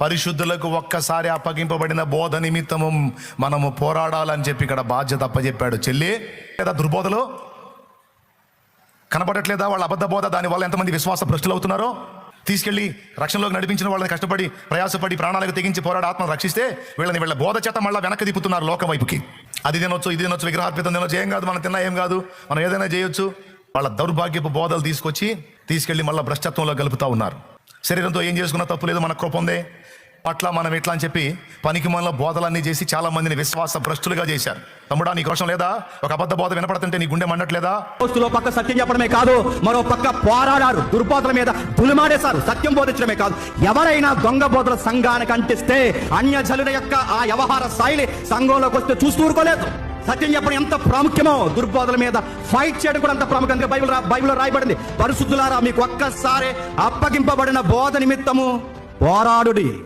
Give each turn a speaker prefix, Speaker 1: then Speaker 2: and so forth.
Speaker 1: పరిశుద్ధులకు ఒక్కసారి అప్పగింపబడిన బోధ నిమిత్తము మనము పోరాడాలని చెప్పి ఇక్కడ బాధ్యత అప్పచెప్పాడు. చెల్లి లేదా దుర్బోధలో కనబడట్లేదా వాళ్ళ అబద్ధ బోధ? దానివల్ల ఎంతమంది విశ్వాస భ్రష్టులు అవుతున్నారో. తీసుకెళ్లి రక్షణలోకి నడిపించిన వాళ్ళని కష్టపడి ప్రయాసపడి ప్రాణాలకు తెగించి పోరాడి ఆత్మను రక్షిస్తే వీళ్ళ బోధ చేత మళ్ళీ వెనక్కి తిప్పుతున్నారు లోకం వైపుకి. అది తినొచ్చు, ఇది తినొచ్చు, విగ్రహార్పితం తినొచ్చు, ఏం కాదు, మనం తిన్నా ఏం కాదు, మనం ఏదైనా చేయొచ్చు. వాళ్ళ దౌర్భాగ్యపు బోధలు తీసుకెళ్లి మళ్ళీ భ్రష్టత్వంలో కలుపుతూ ఉన్నారు. శరీరంతో ఏం చేసుకున్నా తప్పు లేదు, మన కృప ఉంది, అట్లా మనం ఎట్లా అని చెప్పి పనికి మన బోధలన్నీ చేసి చాలా మందిని విశ్వాస భ్రష్టులుగా చేశారు. తమ్ముడా, నీ క్రోషం లేదా? ఒక అబద్ధ బోధ వినపడుతుంటే నీ గుండె మండట్లేదా?
Speaker 2: పక్క సత్యం చెప్పడమే కాదు, మరో పక్క పోరాడారు, దుర్బోధల మీద దులిమాడేశారు. సత్యం బోధించడమే కాదు, ఎవరైనా దొంగ బోధల సంఘానికి అంటిస్తే అన్యజనుల యొక్క ఆ వ్యవహార శైలి సంఘంలోకి వస్తే చూస్తూ ఊరుకోలేదు. సత్యం చెప్పడం ఎంత ప్రాముఖ్యమో దుర్బోధల మీద ఫైట్ చేయడం కూడా అంత ప్రాముఖ్యం. బైబిల్లో రాయబడింది, పరిశుద్ధులారా మీకు ఒక్కసారి అప్పగింపబడిన బోధ నిమిత్తము పోరాడుడి.